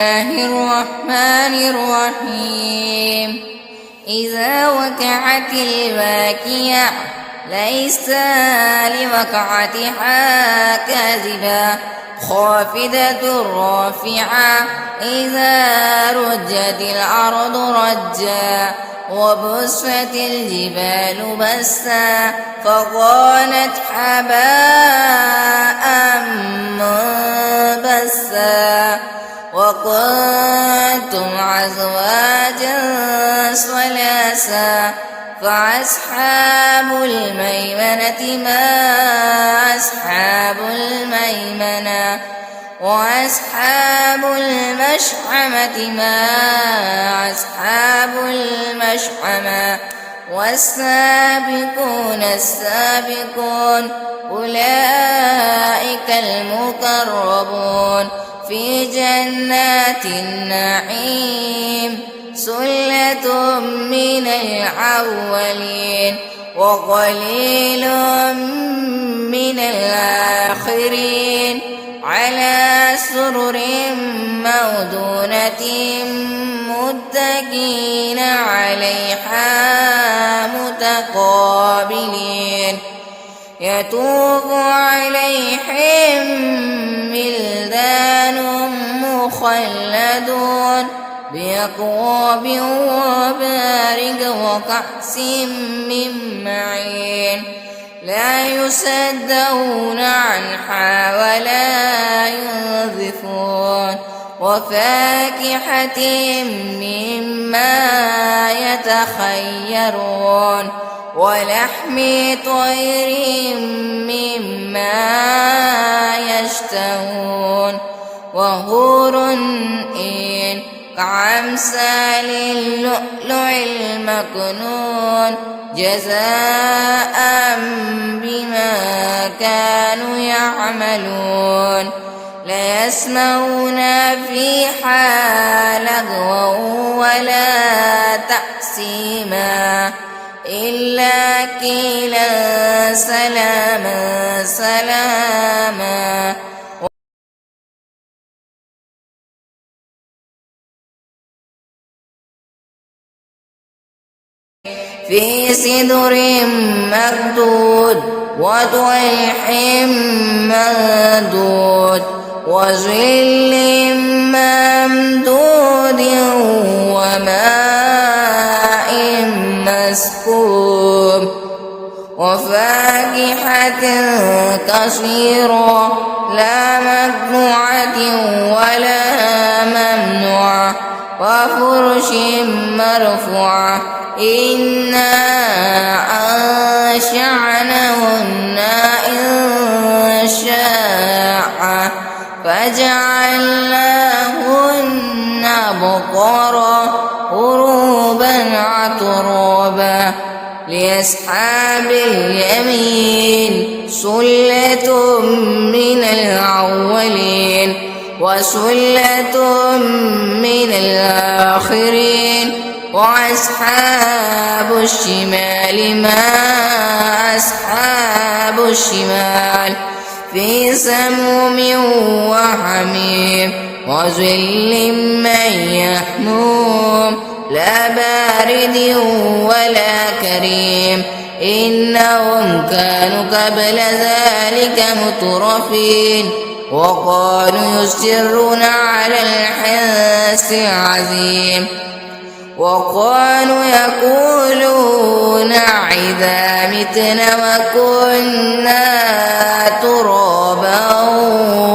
الله الرحمن الرحيم. إذا وقعت الواقعة ليس لوقعتها كاذبة خافضة رافعة إذا رجت الأرض رجا وبست الجبال بسا فكانت هباء منبثا وكنتم أزواجا ثلاثا فأصحاب الميمنة ما أصحاب الميمنة وأصحاب المشأمة ما أصحاب المشأمة والسابقون السابقون أولئك المقربون في جنات النعيم سلة من الأولين وقليل من الآخرين على سرر موضونة متكئين عليها متقابلين يطوف عليهم ولدان مخلدون بأكواب وأباريق وكأس من معين لا يصدعون عنها ولا ينزفون وفاكهة مما يتخيرون ولحم طير مما يشتهون وحور عين كأمثال اللؤلؤ المكنون جزاء بما كانوا يعملون لا يسمعون فيها لغوا ولا تأثيما إلا قيلا سلاما سلاما في سدر مردود وطلح ممدود وظل ممدود وماء مسكوب وفاكهة كثيرة لا مقطوعة ولا ممنوعة وفرش مرفوعة إنا أنشأناهن إنشاء فجعلناهن أبكارا عربا عترابا لأصحاب اليمين سلة من الأولين وسلة من الآخرين وأصحاب الشمال ما أصحاب الشمال في سموم وحميم وظل من يحموم لا بارد ولا كريم إنهم كانوا قبل ذلك مترفين وقالوا يصرون على الحنث العظيم وقالوا يقولون إذا متنا وكنا ترابا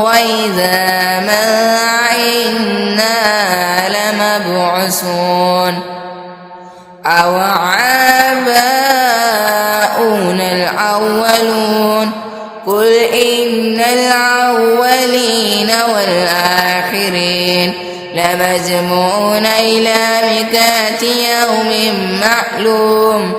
وإذا ما إنا لمبعوثون أو آباؤنا الأولون قل إن الأولين والآخرين لمجموعون إلى ميقات يوم معلوم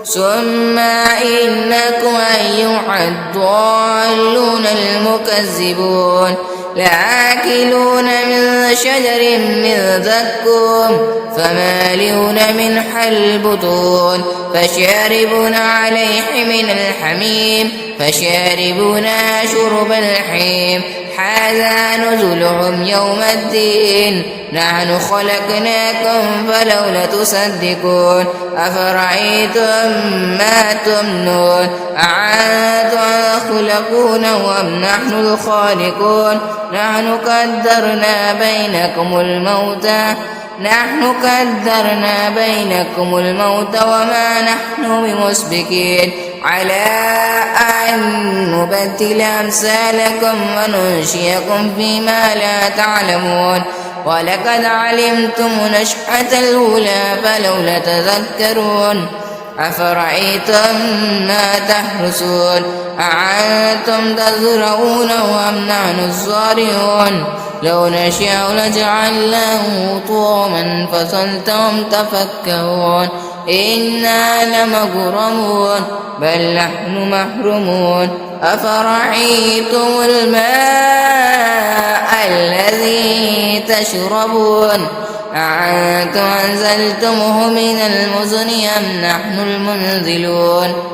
ثم إنكم أيها الضالون المكذبون لآكلون من شجر من زقوم فمالئون منها البطون فشاربون عليه من الحميم فشاربون شرب الحميم هذا نزلهم يوم الدين نحن خلقناكم فلولا تصدقون أفرأيتم ما تمنون أأنتم تخلقونه أم نحن الخالقون نحن قدرنا بينكم الموت وما نحن بمسبقين على أن نبدل أمثالكم وننشئكم فيما لا تعلمون ولقد علمتم نشأة الأولى فلولا تذكرون أفرأيتم ما تحرثون أأنتم تزرعونه أم نحن الزارعون لو نشاء لجعلناه طعاما فظلتم تفكهون إنا لمغرمون بل نحن محرومون أفرأيتم الماء الذي تشربون أأنتم أنزلتموه من المزن أم نحن المنزلون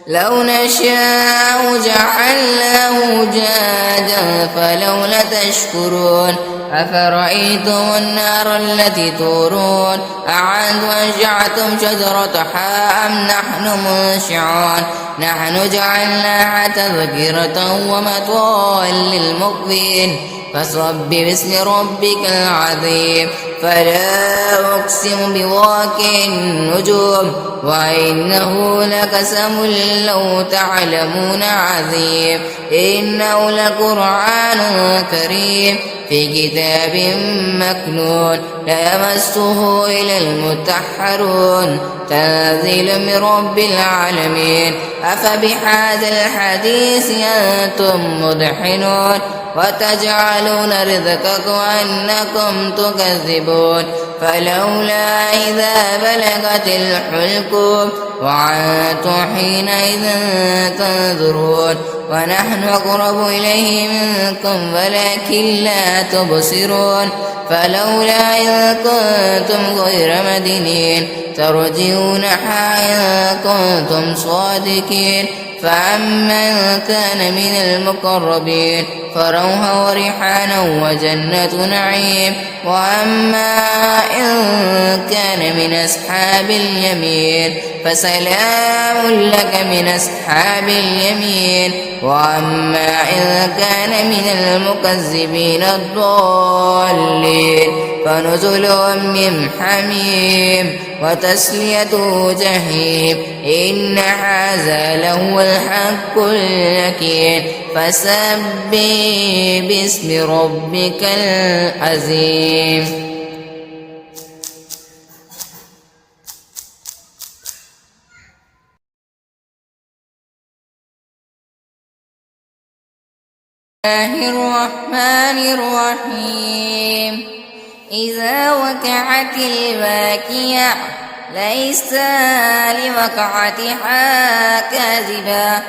لو نشاء جعلناه جاجا فلولا تشكرون أفرأيتم النار التي تورون أأنتم أنشأتم شجرتها أم نحن منشعون نحن جعلناها تذكرة ومتاعا للمقوين فصب باسم ربك العظيم فلا أقسم بواقع النجوم وإنه لقسم لو تعلمون عظيم إنه لقرآن كريم في كتاب مكنون لا يمسه إلا المطهرون تنزيل من رب العالمين أفبهذا الحديث أنتم مدحنون وتجعلون رزقكم أنكم تكذبون فلولا إذا بلغت الحلقوم وأنتم حينئذ تنظرون ونحن أقرب إليه منكم ولكن لا تبصرون فلولا إذ كنتم غير مدينين ترجعونها إن كنتم صادقين فأما كان من المقربين فروح وريحان وجنة نعيم وأما إن كان من أصحاب اليمين فسلام لك من أصحاب اليمين وأما إن كان من المكذبين الضالين فنزل من حميم وتسلية جحيم إن هذا لهو الحق اليقين فسبح باسم ربك العظيم الله الرحمن الرحيم إذا وقعت الواقعة ليس لوقعتها كاذبة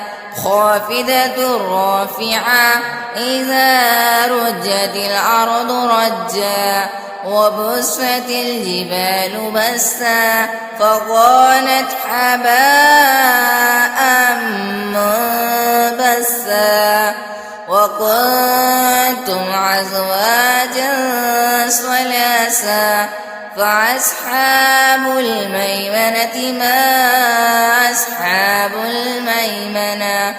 خافضة رافعة إذا رجت الأرض رجا وبست الجبال بسا فكانت حباء منبثا وكنتم أزواجا ثلاثا فأصحاب الميمنة ما أصحاب الميمنة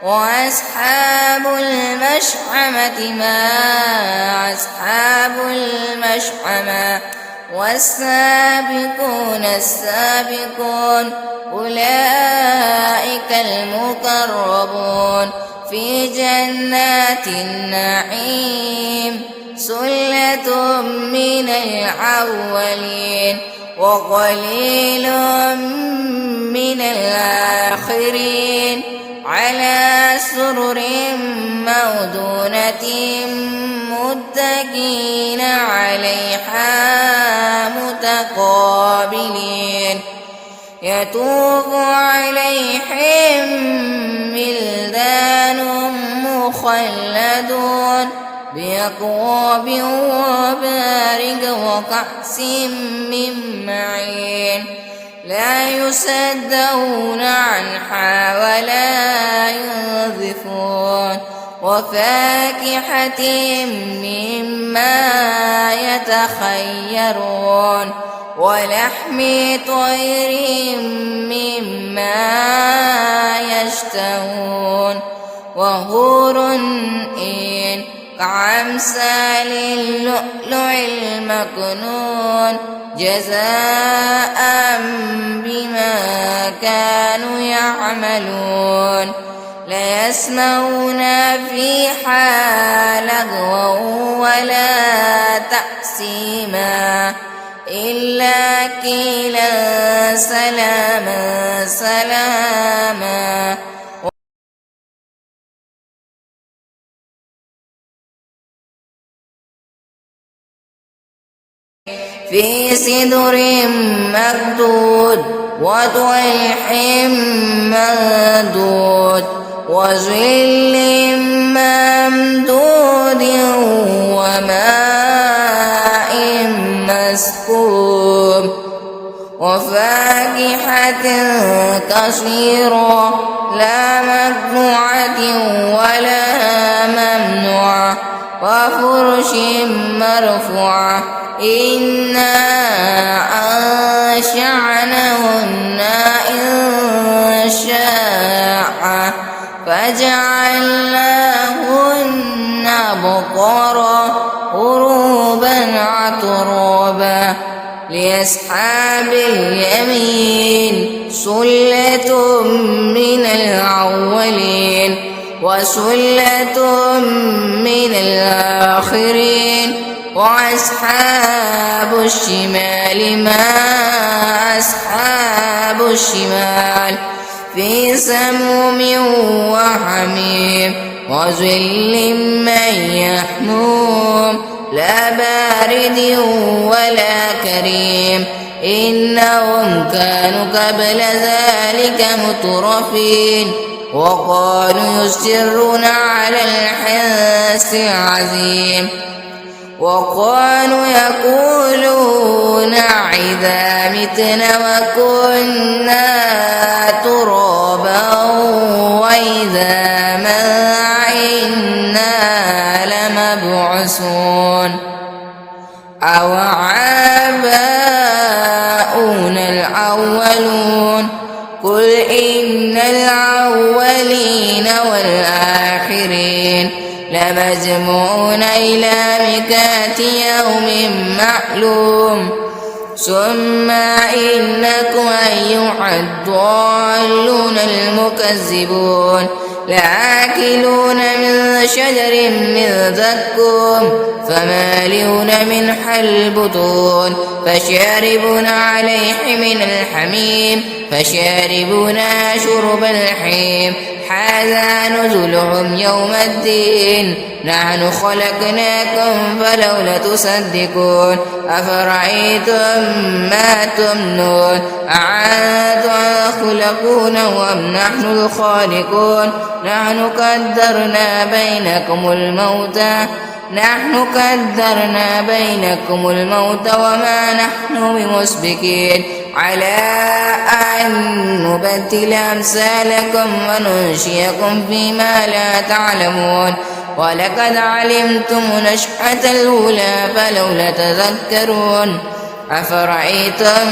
وأصحاب المشأمة ما أصحاب المشأمة والسابقون السابقون أولئك المقربون في جنات النعيم سلة من الأولين وقليل من الآخرين على سرر موضونة متكئين عليها متقابلين يطوف عليهم ولدان مخلدون بأكواب وأباريق وكأس من معين لا يصدعون عنها ولا ينزفون وفاكهة مما يتخيرون ولحم طير مما يشتهون وحور عين كأمثال اللؤلؤ المكنون جزاء بما كانوا يعملون لا يسمعون فيها لغوا ولا تأثيما إلا قيلا سلاما سلاما في سدر مكدود وطلح ممدود وظل ممدود وماء مسكوب وفاكهة كثيرة لا مقطوعة ولا ممنوعة وفرش مرفوعة إنا أنشأناهن إنشاء فجعلناهن أبكارا عربا أترابا لأصحاب اليمين سلة من الأولين وسلة من الآخرين وأصحاب الشمال ما أصحاب الشمال في سموم وحميم وظل من يحموم لا بارد ولا كريم إنهم كانوا قبل ذلك مترفين وقالوا يصرون على الحنث العظيم وقالوا يقولون إذا متنا وكنا ترابا وإذا ما إنا لمبعوثون أو آباؤنا الأولون قل إن الأولين والآخرين لمجموعون إلى ميقات يوم معلوم ثم إنكم أيها الضالون المكذبون لآكلون من شجر من زقوم فمالئون منها البطون فشاربون عليه من الحميم فشاربون شرب الحميم هذا نزلهم يوم الدين نحن خلقناكم فلولا تصدقون أفرأيتم ما تمنون أأنتم خلقونه أم نحن الخالقون نحن قدرنا بينكم الموت وما نحن بمسبقين على أن نبدل أمثالكم وننشئكم فيما لا تعلمون ولقد علمتم نشأة الأولى فلولا تذكرون أفرأيتم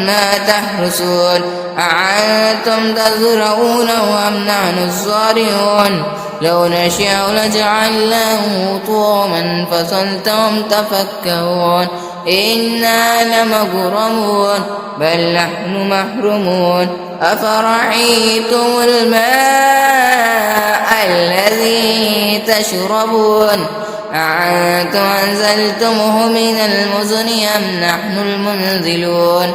ما تحرثون أأنتم تزرعونه أم نحن الزارعون لو نشاء لجعلناه طوما فظلتم تفكرون إنا لمغرمون بل نحن محرومون أفرأيتم الماء الذي تشربون أأنتم أنزلتموه من المزن أم نحن المنزلون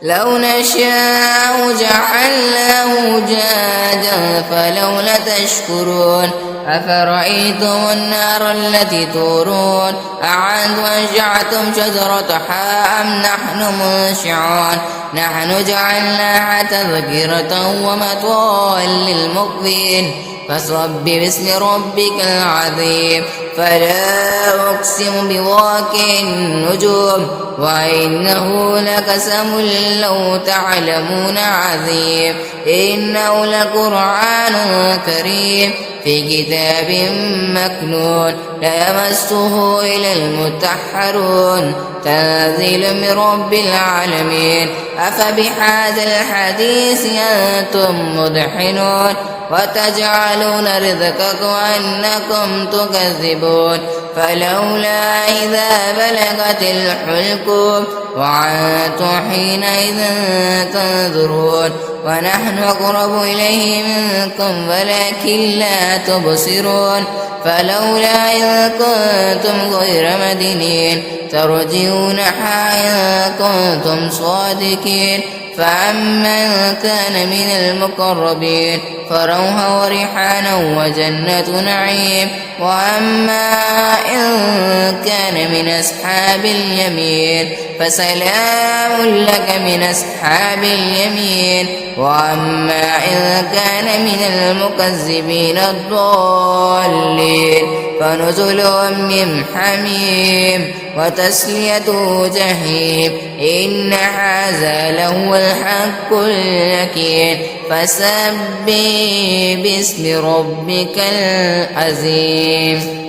لو نشاء جعلناه جاجا فلولا تشكرون أفرأيتم النار التي تورون أأنتم أنشأتم شجرتها أم نحن منشعون نحن جعلناها تذكرة ومتاعا للمقوين فسبح باسم ربك العظيم فلا أقسم بواقع النجوم وإنه لقسم لو تعلمون عظيم إنه لقرآن كريم في كتاب مكنون لا يمسه إلا المطهرون تنزيل من رب العالمين أفبهذا الحديث أنتم مدحنون وتجعلون رزقكم أنكم تكذبون فلولا إذا بلغت الحلقوم وأنتم حينئذ تنظرون ونحن أقرب إليه منكم ولكن لا تبصرون فلولا إذ كنتم غير مدينين ترجعونها إن كنتم صادقين فأما كان من المقربين فروح وريحانا وجنة نعيم وأما إن كان من أصحاب اليمين فسلام لك من أصحاب اليمين وأما إن كان من المكذبين الضالين فنزل من حميم وتسلية جحيم إن هذا لهو الحق اليقين فسبح باسم ربك العظيم.